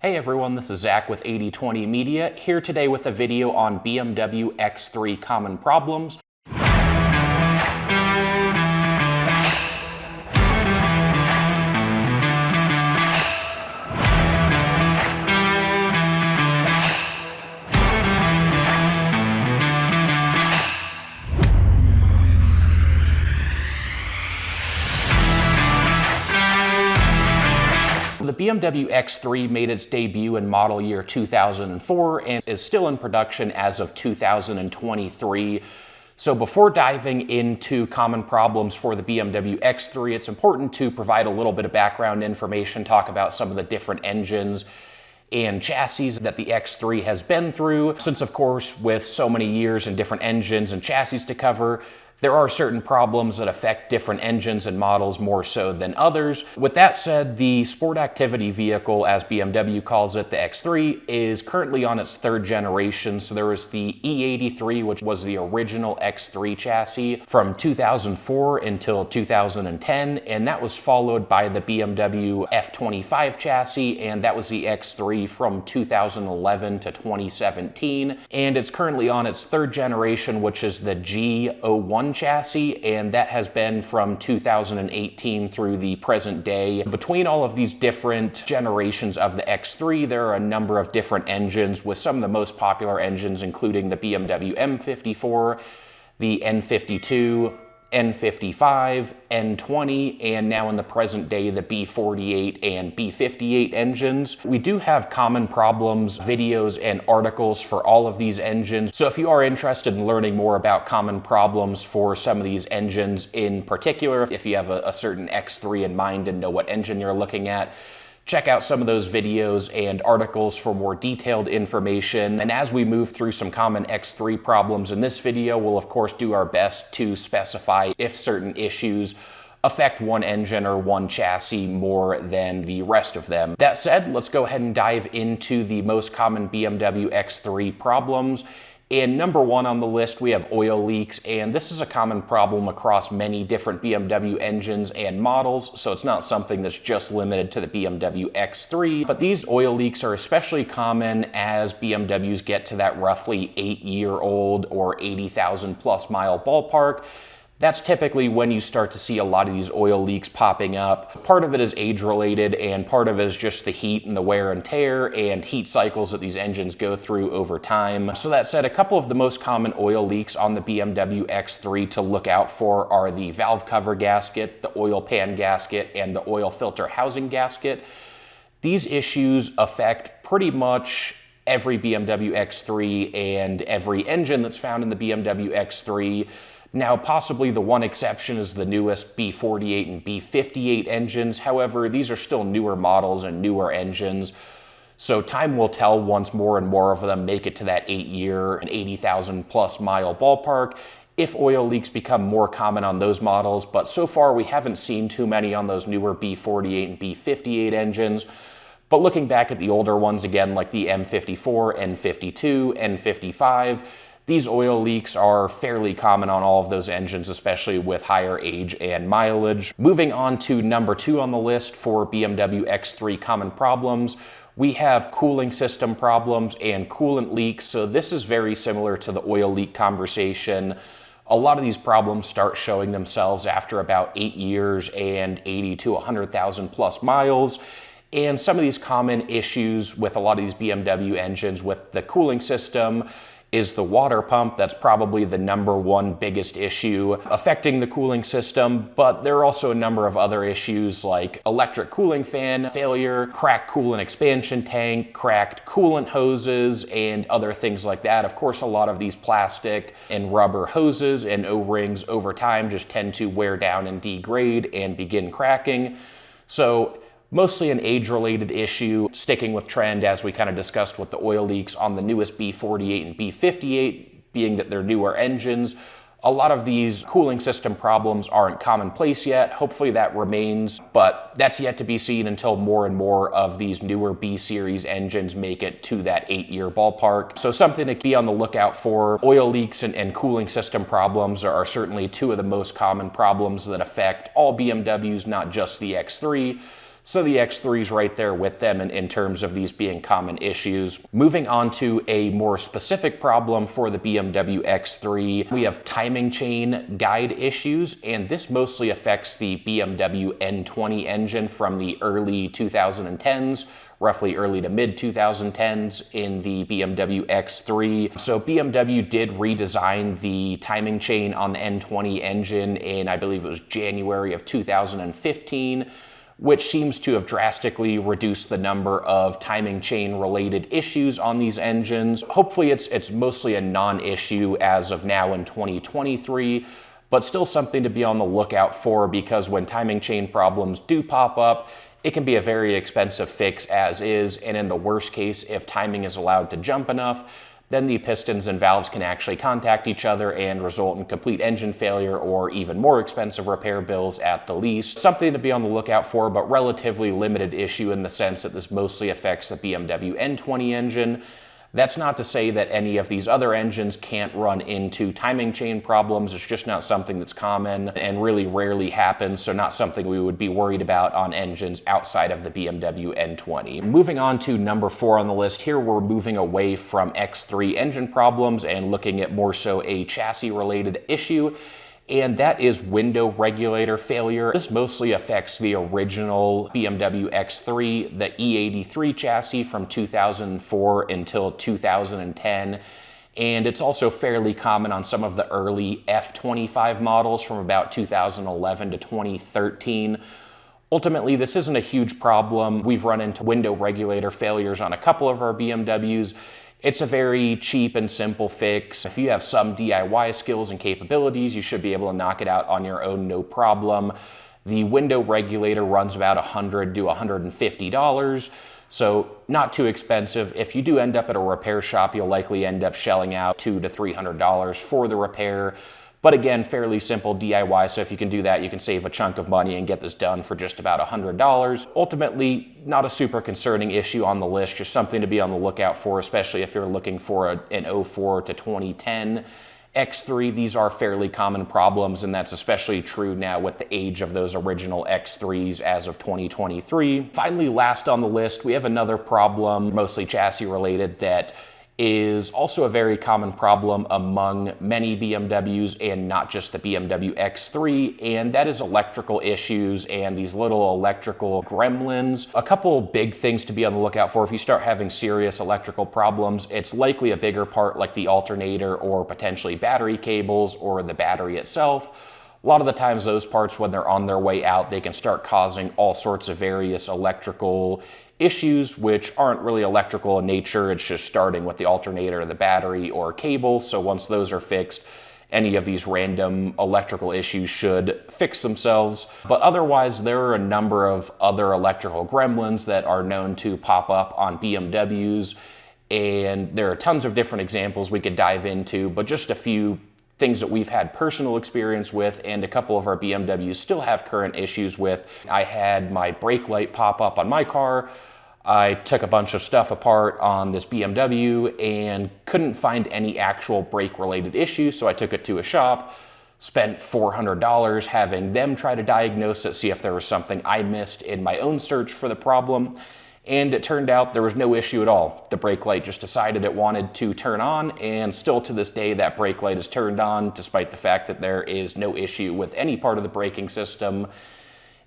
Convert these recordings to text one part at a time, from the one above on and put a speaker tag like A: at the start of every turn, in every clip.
A: Hey everyone, this is Zach with 8020 Media, here today with a video on BMW X3 common problems. The BMW X3 made its debut in model year 2004 and is still in production as of 2023. So before diving into common problems for the BMW X3, it's important to provide a little bit of background information, talk about some of the different engines and chassis that the X3 has been through. Since, of course, with so many years and different engines and chassis to cover, there are certain problems that affect different engines and models more so than others. With that said, the sport activity vehicle, as BMW calls it, the X3, is currently on its third generation. So there was the E83, which was the original X3 chassis from 2004 until 2010, and that was followed by the BMW F25 chassis, and that was the X3 from 2011 to 2017. And it's currently on its third generation, which is the G01 chassis, and that has been from 2018 through the present day. Between all of these different generations of the X3, there are a number of different engines, with some of the most popular engines including the BMW M54, the N52, N55, N20, and now in the present day, the B48 and B58 engines. We do have common problems, videos, and articles for all of these engines. So if you are interested in learning more about common problems for some of these engines in particular, if you have a certain X3 in mind and know what engine you're looking at, check out some of those videos and articles for more detailed information. And as we move through some common X3 problems in this video, we'll of course do our best to specify if certain issues affect one engine or one chassis more than the rest of them. That said, let's go ahead and dive into the most common BMW X3 problems. And number one on the list, we have oil leaks, and this is a common problem across many different BMW engines and models, so it's not something that's just limited to the BMW X3, but these oil leaks are especially common as BMWs get to that roughly 8-year-old or 80,000 plus mile ballpark. That's typically when you start to see a lot of these oil leaks popping up. Part of it is age-related, and part of it is just the heat and the wear and tear and heat cycles that these engines go through over time. So that said, a couple of the most common oil leaks on the BMW X3 to look out for are the valve cover gasket, the oil pan gasket, and the oil filter housing gasket. These issues affect pretty much every BMW X3 and every engine that's found in the BMW X3. Now, possibly the one exception is the newest B48 and B58 engines. However, these are still newer models and newer engines. So time will tell once more and more of them make it to that 8-year and 80,000 plus mile ballpark if oil leaks become more common on those models. But so far, we haven't seen too many on those newer B48 and B58 engines. But looking back at the older ones again, like the M54, N52, N55, these oil leaks are fairly common on all of those engines, especially with higher age and mileage. Moving on to number two on the list for BMW X3 common problems, we have cooling system problems and coolant leaks. So this is very similar to the oil leak conversation. A lot of these problems start showing themselves after about 8 years and 80 to 100,000 plus miles. And some of these common issues with a lot of these BMW engines with the cooling system is the water pump. That's probably the number one biggest issue affecting the cooling system, but there are also a number of other issues like electric cooling fan failure, cracked coolant expansion tank, cracked coolant hoses, and other things like that. Of course, a lot of these plastic and rubber hoses and O-rings over time just tend to wear down and degrade and begin cracking. So mostly an age-related issue, sticking with trend as we kind of discussed with the oil leaks on the newest B48 and B58, being that they're newer engines. A lot of these cooling system problems aren't commonplace yet. Hopefully that remains, but that's yet to be seen until more and more of these newer B-series engines make it to that 8-year ballpark. So something to be on the lookout for. Oil leaks and cooling system problems are certainly two of the most common problems that affect all BMWs, not just the X3. So the X3 is right there with them in terms of these being common issues. Moving on to a more specific problem for the BMW X3, we have timing chain guide issues, and this mostly affects the BMW N20 engine from the early 2010s, roughly early to mid 2010s in the BMW X3. So BMW did redesign the timing chain on the N20 engine in, I believe it was January of 2015, which seems to have drastically reduced the number of timing chain related issues on these engines. Hopefully it's mostly a non-issue as of now in 2023, but still something to be on the lookout for, because when timing chain problems do pop up, it can be a very expensive fix as is, and in the worst case, if timing is allowed to jump enough, then the pistons and valves can actually contact each other and result in complete engine failure or even more expensive repair bills at the least. Something to be on the lookout for, but relatively limited issue in the sense that this mostly affects the BMW N20 engine. That's not to say that any of these other engines can't run into timing chain problems. It's just not something that's common and really rarely happens, so not something we would be worried about on engines outside of the BMW N20. Moving on to number 4 on the list, here we're moving away from X3 engine problems and looking at more so a chassis related issue, and that is window regulator failure. This mostly affects the original BMW X3, the E83 chassis from 2004 until 2010. And it's also fairly common on some of the early F25 models from about 2011 to 2013. Ultimately, this isn't a huge problem. We've run into window regulator failures on a couple of our BMWs. It's a very cheap and simple fix. If you have some DIY skills and capabilities, you should be able to knock it out on your own, no problem. The window regulator runs about $100 to $150, so not too expensive. If you do end up at a repair shop, you'll likely end up shelling out $200 to $300 for the repair. But again, fairly simple DIY, so if you can do that, you can save a chunk of money and get this done for just about $100. Ultimately, not a super concerning issue on the list, just something to be on the lookout for, especially if you're looking for an 04 to 2010 X3. These are fairly common problems, and that's especially true now with the age of those original X3s as of 2023. Finally, last on the list, we have another problem, mostly chassis related, that is also a very common problem among many BMWs and not just the BMW X3, and that is electrical issues and these little electrical gremlins. A couple big things to be on the lookout for if you start having serious electrical problems. It's likely a bigger part like the alternator or potentially battery cables or the battery itself. A lot of the times those parts, when they're on their way out, they can start causing all sorts of various electrical issues which aren't really electrical in nature. It's just starting with the alternator, the battery, or cable. So once those are fixed, any of these random electrical issues should fix themselves. But otherwise, there are a number of other electrical gremlins that are known to pop up on BMWs, and there are tons of different examples we could dive into, but just a few things that we've had personal experience with and a couple of our BMWs still have current issues with. I had my brake light pop up on my car. I took a bunch of stuff apart on this BMW and couldn't find any actual brake related issues, so I took it to a shop, spent $400 having them try to diagnose it, see if there was something I missed in my own search for the problem. And it turned out there was no issue at all. The brake light just decided it wanted to turn on, and still to this day that brake light is turned on despite the fact that there is no issue with any part of the braking system.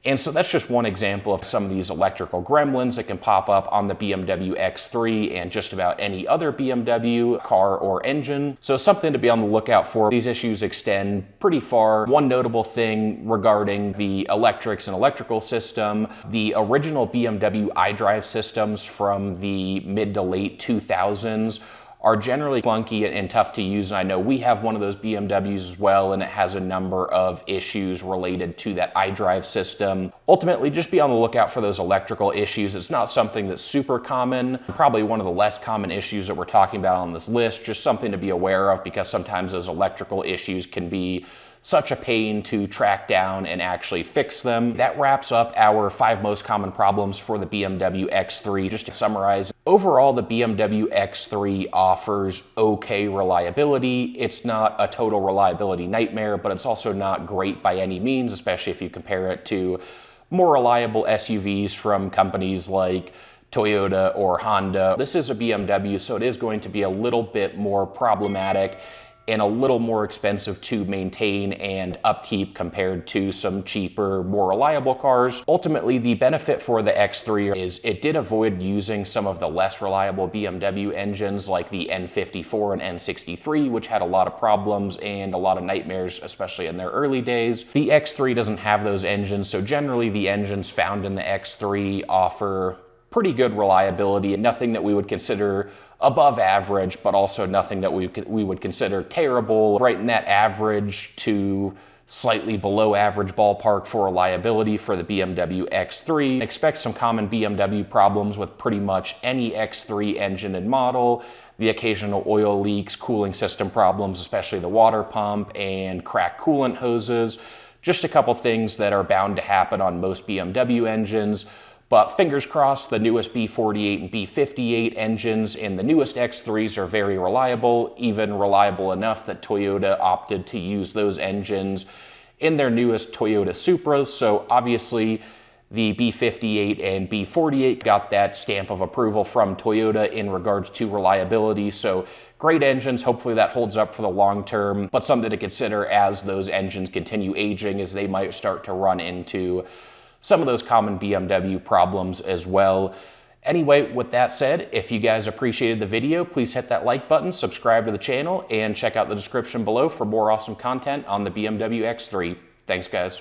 A: And so that's just one example of some of these electrical gremlins that can pop up on the BMW X3 and just about any other BMW car or engine. So something to be on the lookout for. These issues extend pretty far. One notable thing regarding the electrics and electrical system, the original BMW iDrive systems from the mid to late 2000s are generally clunky and tough to use. And I know we have one of those BMWs as well, and it has a number of issues related to that iDrive system. Ultimately, just be on the lookout for those electrical issues. It's not something that's super common, probably one of the less common issues that we're talking about on this list, just something to be aware of because sometimes those electrical issues can be such a pain to track down and actually fix them. That wraps up our 5 most common problems for the BMW X3. Just to summarize, overall the BMW X3 offers okay reliability. It's not a total reliability nightmare, but it's also not great by any means, especially if you compare it to more reliable SUVs from companies like Toyota or Honda. This is a BMW, so it is going to be a little bit more problematic and a little more expensive to maintain and upkeep compared to some cheaper, more reliable cars. Ultimately, the benefit for the X3 is it did avoid using some of the less reliable BMW engines like the N54 and N63, which had a lot of problems and a lot of nightmares, especially in their early days. The X3 doesn't have those engines, so generally the engines found in the X3 offer pretty good reliability and nothing that we would consider above average, but also nothing that we would consider terrible. Right in that average to slightly below average ballpark for reliability for the BMW X3. Expect some common BMW problems with pretty much any X3 engine and model. The occasional oil leaks, cooling system problems, especially the water pump, and cracked coolant hoses. Just a couple things that are bound to happen on most BMW engines. But fingers crossed, the newest B48 and B58 engines in the newest X3s are very reliable, even reliable enough that Toyota opted to use those engines in their newest Toyota Supras. So obviously, the B58 and B48 got that stamp of approval from Toyota in regards to reliability. So great engines, hopefully that holds up for the long term, but something to consider as those engines continue aging, as they might start to run into some of those common BMW problems as well. Anyway, with that said, if you guys appreciated the video, please hit that like button, subscribe to the channel, and check out the description below for more awesome content on the BMW X3. Thanks, guys.